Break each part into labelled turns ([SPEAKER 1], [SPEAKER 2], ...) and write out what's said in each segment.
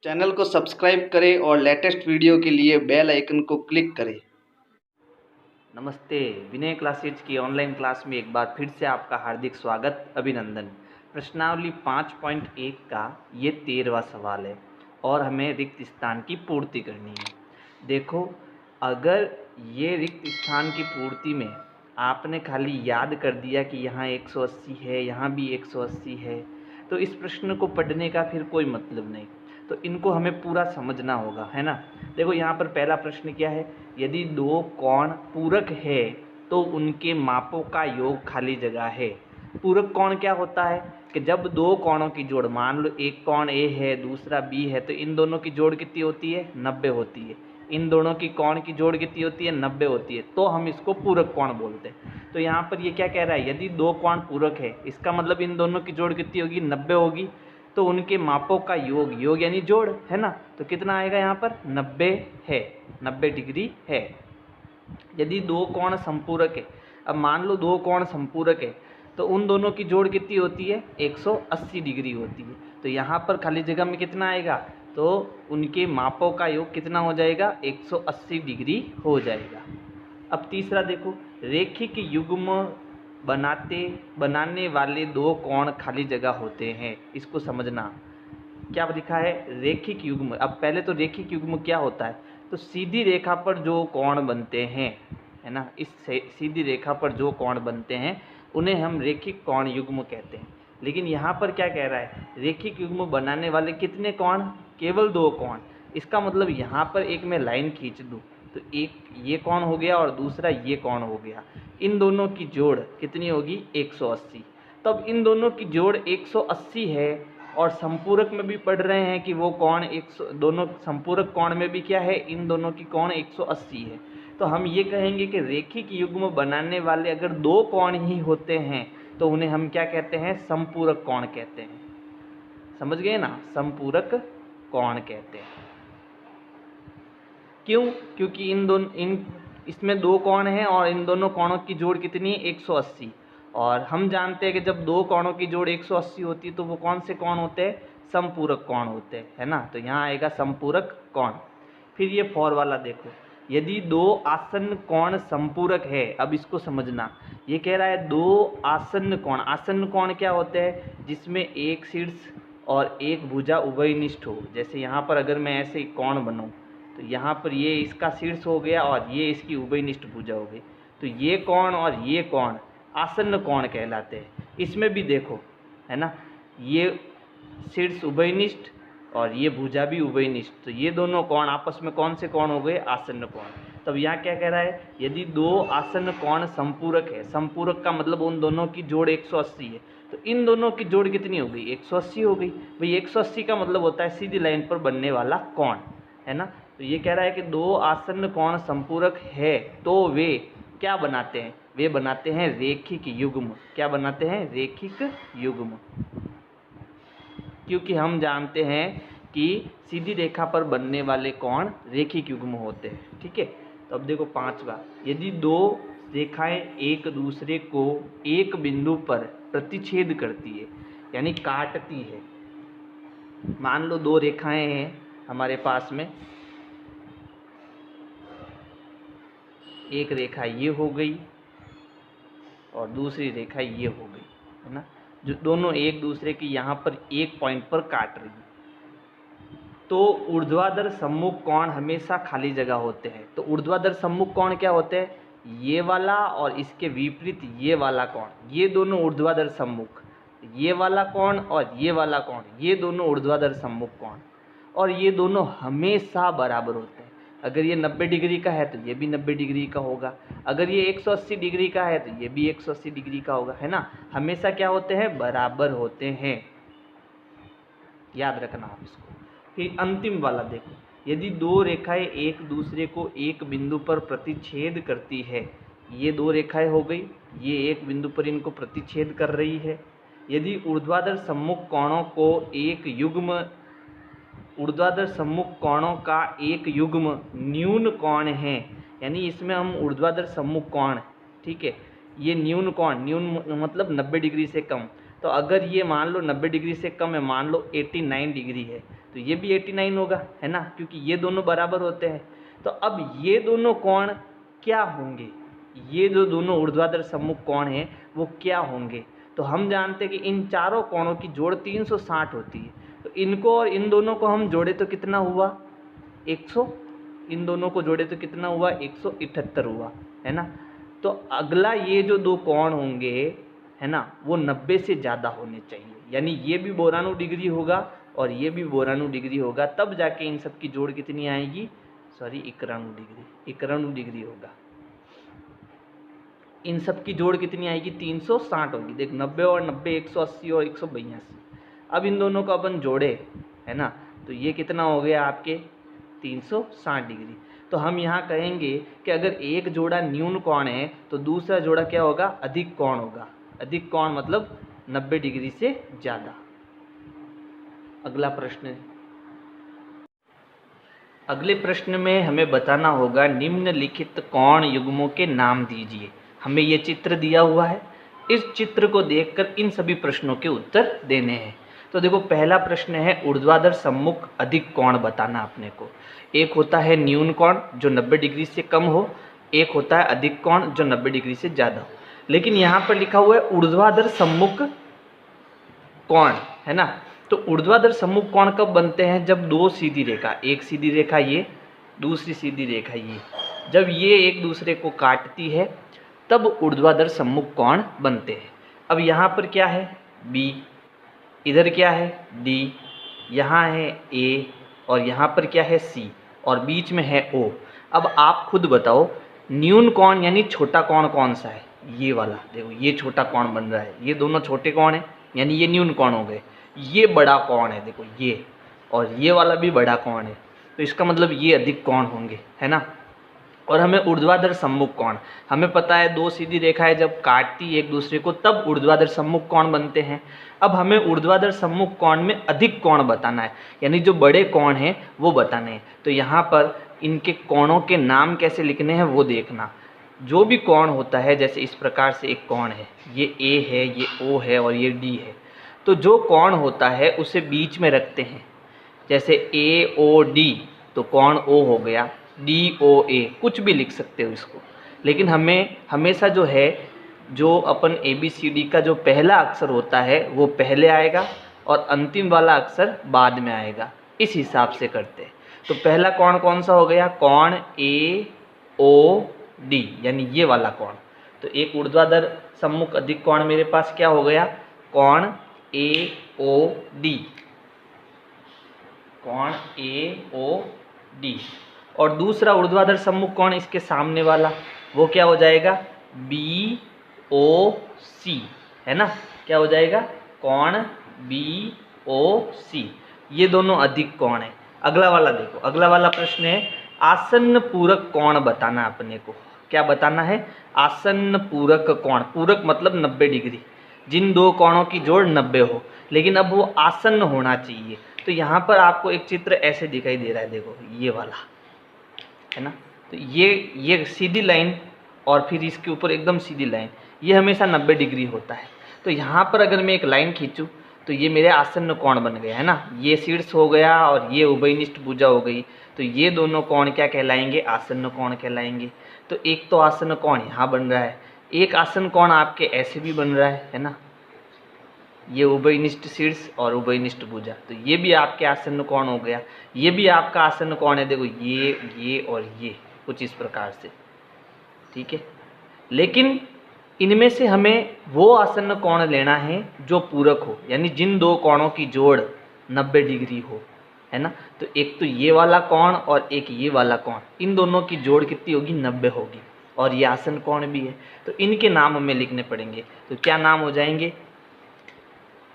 [SPEAKER 1] Channel को subscribe करें और लेटेस्ट वीडियो के लिए बेल आइकन को क्लिक करें।
[SPEAKER 2] नमस्ते, विनय क्लासेज की ऑनलाइन क्लास में एक बार फिर से आपका हार्दिक स्वागत, अभिनंदन। प्रश्नावली 5.1 का ये 13वां सवाल है और हमें रिक्त स्थान की पूर्ति करनी है। देखो, अगर ये रिक्त स्थान की पूर्ति में आपने खाली याद कर दिया कि यहाँ 180 है, यहाँ भी 180 है, तो इस प्रश्न को पढ़ने का फिर कोई मतलब नहीं। तो इनको हमें पूरा समझना होगा, है ना। देखो, यहाँ पर पहला प्रश्न क्या है, यदि दो कोण पूरक है तो उनके मापों का योग खाली जगह है। पूरक कोण क्या होता है कि जब दो कोणों की जोड़, मान लो एक कोण ए है दूसरा बी है, तो इन दोनों की जोड़ कितनी होती है, 90 होती है। इन दोनों की कोण की जोड़ कितनी होती है, 90 होती है, तो हम इसको पूरक कोण बोलते हैं। तो यहाँ पर ये क्या कह रहा है, यदि दो कोण पूरक है, इसका मतलब इन दोनों की जोड़ कितनी होगी, 90 होगी। तो उनके मापों का योग, योग यानी जोड़, है ना, तो कितना आएगा यहाँ पर, 90 है, 90 डिग्री है। यदि दो कोण संपूरक है, अब मान लो दो कोण संपूरक है, तो उन दोनों की जोड़ कितनी होती है, 180 डिग्री होती है। तो यहाँ पर खाली जगह में कितना आएगा, तो उनके मापों का योग कितना हो जाएगा, 180 डिग्री हो जाएगा। अब तीसरा देखो, रेखिक युग्म बनाने वाले दो कोण खाली जगह होते हैं। इसको समझना, क्या लिखा है, रेखिक युग्म। अब पहले तो रेखिक युग्म क्या होता है, तो सीधी रेखा पर जो कोण बनते हैं, है ना, इस सीधी रेखा पर जो कोण बनते हैं उन्हें हम रेखिक कोण युग्म कहते हैं। लेकिन यहाँ पर क्या कह रहा है, रेखिक युग्म बनाने वाले कितने कोण, केवल दो कोण। इसका मतलब यहाँ पर एक मैं लाइन खींच दूँ तो एक ये कोण हो गया और दूसरा ये कोण हो गया, इन दोनों की जोड़ कितनी होगी, 180। तब इन दोनों की जोड़ 180 है और संपूरक में भी पढ़ रहे हैं कि वो कोण दोनों संपूरक कोण में भी क्या है, इन दोनों की कोण 180 है। तो हम ये कहेंगे कि रेखिक युग्म बनाने वाले अगर दो कोण ही होते हैं तो उन्हें हम क्या कहते हैं, संपूरक कोण कहते हैं। समझ गए ना, संपूरक कोण कहते हैं। क्यों, क्योंकि इसमें दो कोण हैं और इन दोनों कोणों की जोड़ कितनी है, 180। और हम जानते हैं कि जब दो कोणों की जोड़ 180 होती है तो वो कौन से कोण होते हैं, संपूरक कोण होते हैं, है ना। तो यहाँ आएगा संपूरक कोण। फिर ये फॉर वाला देखो, यदि दो आसन्न कोण संपूरक है, अब इसको समझना, ये कह रहा है दो आसन्न कोण। आसन्न कोण क्या होते हैं, जिसमें एक शीर्ष और एक भुजा उभयनिष्ठ हो। जैसे यहाँ पर अगर मैं ऐसे कोण बनूँ तो यहाँ पर ये इसका शीर्ष हो गया और ये इसकी उभयनिष्ठ भुजा हो गई, तो ये कोण और ये कोण आसन्न कोण कहलाते हैं। इसमें भी देखो, है ना, ये शीर्ष उभयनिष्ठ और ये भुजा भी उभयनिष्ठ, तो ये दोनों कोण आपस में कौन से कोण हो गए, आसन्न कोण। तब यहाँ क्या कह रहा है, यदि दो आसन्न कोण संपूरक है, संपूरक का मतलब उन दोनों की जोड़ 180 है, तो इन दोनों की जोड़ कितनी हो गई, 180 हो गई। भाई 180 का मतलब होता है सीधी लाइन पर बनने वाला कोण, है ना। तो ये कह रहा है कि दो आसन्न कोण संपूरक है तो वे क्या बनाते हैं, वे बनाते हैं रेखिक युग्म। क्या बनाते हैं, रेखिक युग्म। क्योंकि हम जानते हैं कि सीधी रेखा पर बनने वाले कोण रेखिक युग्म होते हैं, ठीक है। तो अब देखो पांचवा, यदि दो रेखाएं एक दूसरे को एक बिंदु पर प्रतिच्छेद करती है, यानी काटती है। मान लो दो रेखाएं हैं हमारे पास में, एक रेखा ये हो गई और दूसरी रेखा ये हो गई, है ना, जो दोनों एक दूसरे की यहाँ पर एक पॉइंट पर काट रही है। तो ऊर्ध्वाधर सम्मुख कोण हमेशा खाली जगह होते हैं। तो ऊर्ध्वाधर सम्मुख कोण क्या होते हैं, ये वाला और इसके विपरीत ये वाला कोण, ये दोनों ऊर्ध्वाधर सम्मुख, ये वाला कोण और ये वाला कोण, ये दोनों ऊर्ध्वाधर सम्मुख कोण, और ये दोनों हमेशा बराबर होते हैं। अगर ये 90 डिग्री का है तो ये भी 90 डिग्री का होगा, अगर ये 180 डिग्री का है तो ये भी 180 डिग्री का होगा, है ना। हमेशा क्या होते हैं, बराबर होते हैं, याद रखना आप इसको। फिर अंतिम वाला देखो, यदि दो रेखाएं एक दूसरे को एक बिंदु पर प्रतिच्छेद करती है, ये दो रेखाएं हो गई, ये एक बिंदु पर इनको प्रतिच्छेद कर रही है। यदि ऊर्ध्वाधर सम्मुख कोणों को एक युग्म, ऊर्ध्वाधर सम्मुख कोणों का एक युग्म न्यून कोण है, यानी इसमें हम ऊर्ध्वाधर सम्मुख कोण, ठीक है, ये न्यून कोण, न्यून मतलब 90 डिग्री से कम, तो अगर ये मान लो 90 डिग्री से कम है, मान लो 89 डिग्री है, तो ये भी 89 होगा, है ना, क्योंकि ये दोनों बराबर होते हैं। तो अब ये दोनों कोण क्या होंगे, ये जो दोनों ऊर्ध्वाधर सम्मुख कोण हैं वो क्या होंगे? तो हम जानते हैं कि इन चारों कोणों की जोड़ 360 होती है। तो इनको और इन दोनों को हम जोड़े तो कितना हुआ? 100। इन दोनों को जोड़े तो कितना हुआ? 178 हुआ, है ना। तो अगला ये जो दो कोण होंगे, है ना, वो 90 से ज़्यादा होने चाहिए, यानी ये भी 92 डिग्री होगा और ये भी 92 डिग्री होगा, तब जाके इन सब की जोड़ कितनी आएगी? सॉरी, 91 डिग्री, 91 डिग्री होगा। इन सब की जोड़ कितनी आएगी? 360 होगी। देख, 90 और 90 180 और 182। अब इन दोनों को अपन जोड़े, है ना, तो ये कितना हो गया आपके? 360 डिग्री। तो हम यहाँ कहेंगे कि अगर एक जोड़ा न्यून कोण है तो दूसरा जोड़ा क्या होगा? अधिक कोण होगा। अधिक कोण मतलब 90 डिग्री से ज़्यादा। अगला प्रश्न, अगले प्रश्न में हमें बताना होगा निम्नलिखित कोण युग्मों के नाम दीजिए। हमें ये चित्र दिया हुआ है, इस चित्र को देखकर इन सभी प्रश्नों के उत्तर देने हैं। तो देखो, पहला प्रश्न है ऊर्ध्वाधर सम्मुख अधिक कोण बताना अपने को। एक होता है न्यून कोण जो 90 डिग्री से कम हो, एक होता है अधिक कोण जो 90 डिग्री से ज़्यादा हो। लेकिन यहाँ पर लिखा हुआ है ऊर्ध्वाधर सम्मुख कोण, है ना। तो ऊर्ध्वाधर सम्मुख कोण कब बनते हैं? जब दो सीधी रेखा, एक सीधी रेखा ये, दूसरी सीधी रेखा ये, जब ये एक दूसरे को काटती है तब ऊर्ध्वाधर सम्मुख कोण बनते हैं। अब यहाँ पर क्या है? B, इधर क्या है? D, यहाँ है A और यहाँ पर क्या है? C और बीच में है O। अब आप खुद बताओ, न्यून कोण यानी छोटा कोण कौन सा है? ये वाला। देखो, ये छोटा कोण बन रहा है, ये दोनों छोटे कोण हैं, यानी ये न्यून कोण हो गए। ये बड़ा कोण है, देखो ये, और ये वाला भी बड़ा कोण है, तो इसका मतलब ये अधिक कोण होंगे, है ना। और हमें ऊर्ध्वाधर सम्मुख कोण, हमें पता है दो सीधी रेखाएं जब काटती एक दूसरे को तब ऊर्ध्वाधर सम्मुख कोण बनते हैं। अब हमें ऊर्ध्वाधर सम्मुख कोण में अधिक कोण बताना है, यानी जो बड़े कोण हैं वो बताने हैं। तो यहाँ पर इनके कोणों के नाम कैसे लिखने हैं वो देखना। जो भी कोण होता है, जैसे इस प्रकार से एक कोण है, ये A है, ये O है और ये D है, तो जो कोण होता है उसे बीच में रखते हैं। जैसे AOD तो कोण O हो गया, DOA कुछ भी लिख सकते हो इसको। लेकिन हमें हमेशा जो है, जो अपन ABCD का जो पहला अक्षर होता है वो पहले आएगा और अंतिम वाला अक्षर बाद में आएगा, इस हिसाब से करते हैं। तो पहला कोण कौन सा हो गया? कोण AOD, यानी ये वाला कोण। तो एक ऊर्ध्वाधर सम्मुख अधिक कोण मेरे पास क्या हो गया? कोण AOD, कोण AOD। और दूसरा ऊर्ध्वाधर सम्मुख कोण इसके सामने वाला, वो क्या हो जाएगा? BOC, है ना। क्या हो जाएगा? कोण BOC। ये दोनों अधिक कोण है। अगला वाला देखो, अगला वाला प्रश्न है आसन्न पूरक कोण बताना अपने को। क्या बताना है? आसन्न पूरक कोण। पूरक मतलब 90 डिग्री, जिन दो कोणों की जोड़ 90 हो, लेकिन अब वो आसन्न होना चाहिए। तो यहाँ पर आपको एक चित्र ऐसे दिखाई दे रहा है, देखो ये वाला, है ना। तो ये सीधी लाइन और फिर इसके ऊपर एकदम सीधी लाइन, ये हमेशा 90 डिग्री होता है। तो यहाँ पर अगर मैं एक लाइन खींचूँ तो ये मेरे आसन्न कोण बन गया, है ना। ये शीर्ष हो गया और ये उभयनिष्ठ भुजा हो गई, तो ये दोनों कोण क्या कहलाएंगे? आसन्न कोण कहलाएंगे। तो एक तो आसन्न कोण यहाँ बन रहा है, एक आसन्न कोण आपके ऐसे भी बन रहा है ना, ये उभयनिष्ठ शीर्ष और उभयनिष्ठ भुजा, तो ये भी आपके आसन्न कोण हो गया। ये भी आपका आसन्न कोण है, देखो ये और ये कुछ इस प्रकार से, ठीक है। लेकिन इनमें से हमें वो आसन्न कोण लेना है जो पूरक हो, यानी जिन दो कोणों की जोड़ 90 डिग्री हो, है ना। तो एक तो ये वाला कोण और एक ये वाला कोण, इन दोनों की जोड़ कितनी होगी? 90 होगी, और ये आसन्न कोण भी है। तो इनके नाम हमें लिखने पड़ेंगे। तो क्या नाम हो जाएंगे?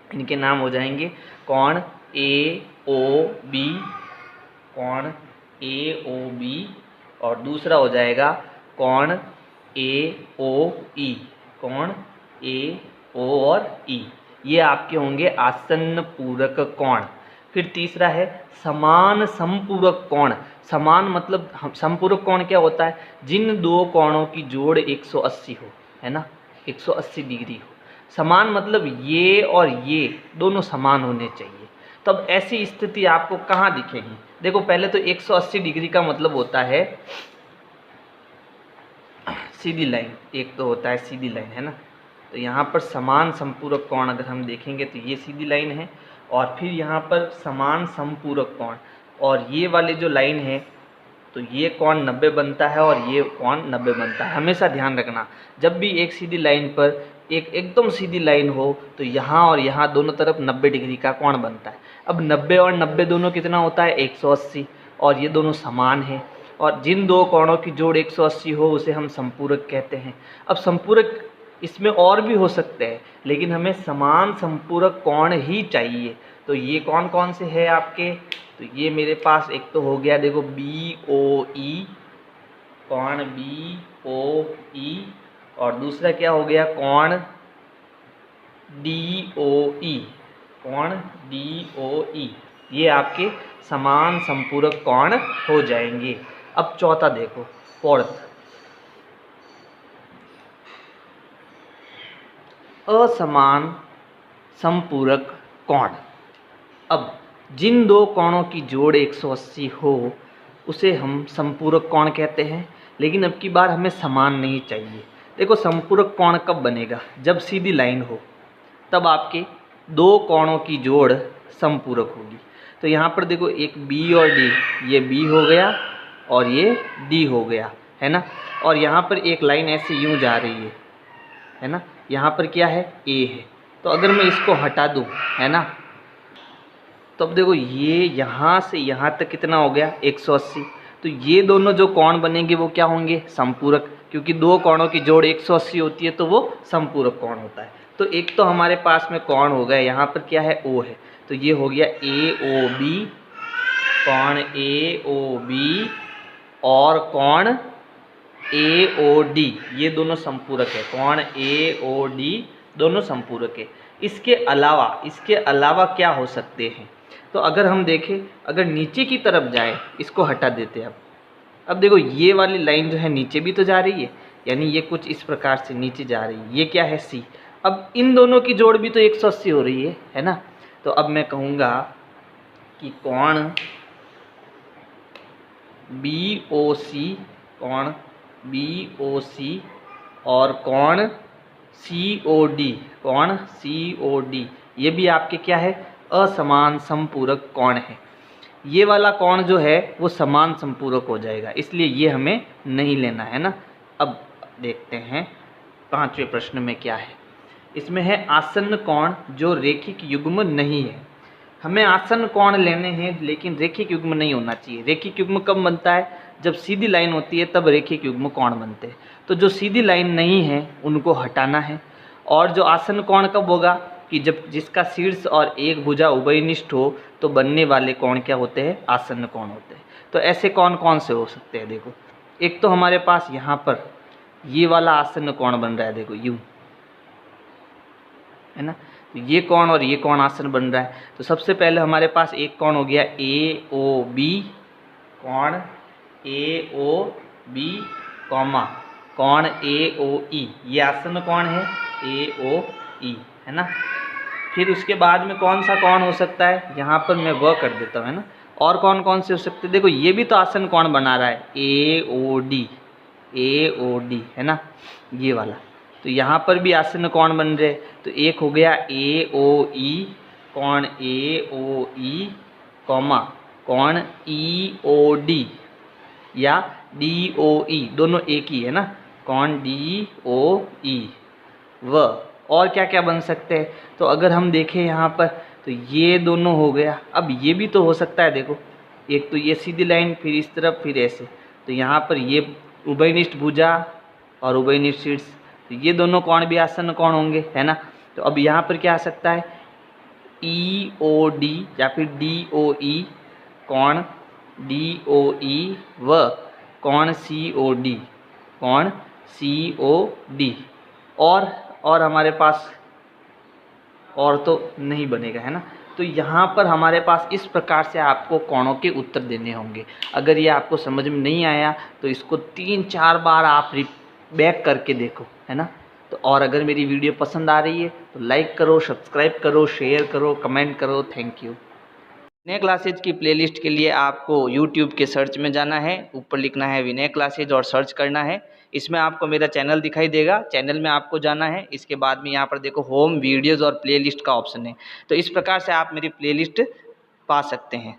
[SPEAKER 2] इनके नाम हो जाएंगे कोण AOB, कोण AOB, और दूसरा हो जाएगा कोण AOE, कोण AO और E। ये आपके होंगे आसन्न पूरक कोण। फिर तीसरा है समान समपूरक कोण। समान मतलब समपूरक कोण क्या होता है? जिन दो कोणों की जोड़ 180 हो, है ना, 180 डिग्री हो। समान मतलब ये और ये दोनों समान होने चाहिए। तब ऐसी स्थिति आपको कहाँ दिखेगी? देखो पहले तो 180 डिग्री का मतलब होता है सीधी लाइन, एक तो होता है सीधी लाइन, है ना। तो यहाँ पर समान संपूरक कोण अगर हम देखेंगे तो ये सीधी लाइन है, और फिर यहाँ पर समान संपूरक कोण, और ये वाली जो लाइन है तो ये कोण 90 बनता है और ये कोण 90 बनता है। हमेशा ध्यान रखना, जब भी एक सीधी लाइन पर एक एकदम सीधी लाइन हो तो यहाँ और यहाँ दोनों तरफ 90 डिग्री का कोण बनता है। अब 90 और 90 दोनों कितना होता है? 180, और ये दोनों समान हैं, और जिन दो कोणों की जोड़ 180 हो उसे हम संपूरक कहते हैं। अब संपूरक इसमें और भी हो सकते हैं, लेकिन हमें समान संपूरक कोण ही चाहिए। तो ये कौन कौन से है आपके? तो ये मेरे पास एक तो हो गया, देखो BOE, कोण BOE, और दूसरा क्या हो गया? कोण DOE, कोण DOE। ये आपके समान संपूरक कोण हो जाएंगे। अब चौथा देखो, फोर्थ, असमान संपूरक कोण। अब जिन दो कोणों की जोड़ 180 हो उसे हम संपूरक कोण कहते हैं, लेकिन अब की बार हमें समान नहीं चाहिए। देखो संपूरक कोण कब बनेगा? जब सीधी लाइन हो, तब आपके दो कोणों की जोड़ संपूरक होगी। तो यहाँ पर देखो एक B और D, ये B हो गया और ये D हो गया, है ना। और यहाँ पर एक लाइन ऐसे यूँ जा रही है ना, यहाँ पर क्या है? A है। तो अगर मैं इसको हटा दूँ, है ना, तो अब देखो ये यहाँ से यहाँ तक कितना हो गया? 180। तो ये दोनों जो कोण बनेंगे वो क्या होंगे? संपूरक, क्योंकि दो कोणों की जोड़ 180 होती है तो वो संपूरक कोण होता है। तो एक तो हमारे पास में कोण हो गया, यहाँ पर क्या है? O है, तो ये हो गया AOB, कोण AOB और कोण AOD, ये दोनों संपूरक है। कोण AOD दोनों संपूरक है। इसके अलावा क्या हो सकते हैं? तो अगर हम देखें, अगर नीचे की तरफ जाए, इसको हटा देते हैं। अब देखो ये वाली लाइन जो है नीचे भी तो जा रही है, यानी ये कुछ इस प्रकार से नीचे जा रही है। ये क्या है? C। अब इन दोनों की जोड़ भी तो 180 हो रही है ना। तो अब मैं कहूँगा कि कोण BOC, कोण BOC और कोण COD, कोण COD, ये भी आपके क्या है? असमान संपूरक कोण है। ये वाला कोण जो है वो समान संपूरक हो जाएगा, इसलिए ये हमें नहीं लेना है ना। अब देखते हैं पांचवें प्रश्न में क्या है। इसमें है आसन्न कोण जो रेखिक युग्म नहीं है। हमें आसन्न कोण लेने हैं, लेकिन रेखिक युग्म नहीं होना चाहिए। रेखिक युग्म कब बनता है? जब सीधी लाइन होती है तब रेखिक युग्म कोण बनते हैं। तो जो सीधी लाइन नहीं है उनको हटाना है। और जो आसन्न कोण कब होगा? कि जब जिसका शीर्ष और एक भुजा उभयनिष्ठ हो तो बनने वाले कोण क्या होते हैं? आसन्न कोण होते हैं। तो ऐसे कौन कौन से हो सकते हैं? देखो एक तो हमारे पास यहाँ पर ये वाला आसन्न कोण बन रहा है, देखो यूँ, है ना। तो ये कोण और ये कोण आसन्न बन रहा है। तो सबसे पहले हमारे पास एक कोण हो गया AOB, कोण AOB, कोण AOE, ये आसन्न कोण है AOE, है ना। फिर उसके बाद में कौन सा कोण हो सकता है? यहाँ पर मैं वह कर देता हूँ, है ना। और कौन कौन से हो सकते हैं? देखो ये भी तो आसन्न कोण बना रहा है AOD, है ना, ये वाला। तो यहाँ पर भी आसन्न कोण बन रहे। तो एक हो गया AOE, कोण AOE, कोण EOD या DOE, दोनों एक ही है ना, कोण DOE। और क्या क्या बन सकते हैं? तो अगर हम देखें यहाँ पर तो ये दोनों हो गया। अब ये भी तो हो सकता है, देखो एक तो ये सीधी लाइन, फिर इस तरफ, फिर ऐसे। तो यहाँ पर ये उभयनिष्ठ भुजा और उभयनिष्ठ शीर्ष, तो ये दोनों कोण भी आसन्न कोण होंगे, है ना। तो अब यहाँ पर क्या आ सकता है? EOD या फिर DOE, कोण DOE व कोण COD, कोण COD। और हमारे पास और तो नहीं बनेगा, है ना। तो यहाँ पर हमारे पास इस प्रकार से आपको कोणों के उत्तर देने होंगे। अगर ये आपको समझ में नहीं आया तो इसको 3-4 बार आप बैक करके देखो, है ना। तो और अगर मेरी वीडियो पसंद आ रही है तो लाइक करो, सब्सक्राइब करो, शेयर करो, कमेंट करो। Thank you.
[SPEAKER 1] विनय क्लासेज की प्लेलिस्ट के लिए आपको यूट्यूब के सर्च में जाना है, ऊपर लिखना है विनय क्लासेज और सर्च करना है। इसमें आपको मेरा चैनल दिखाई देगा, चैनल में आपको जाना है। इसके बाद में यहाँ पर देखो होम वीडियोज़ और प्लेलिस्ट का ऑप्शन है, तो इस प्रकार से आप मेरी प्लेलिस्ट पा सकते हैं।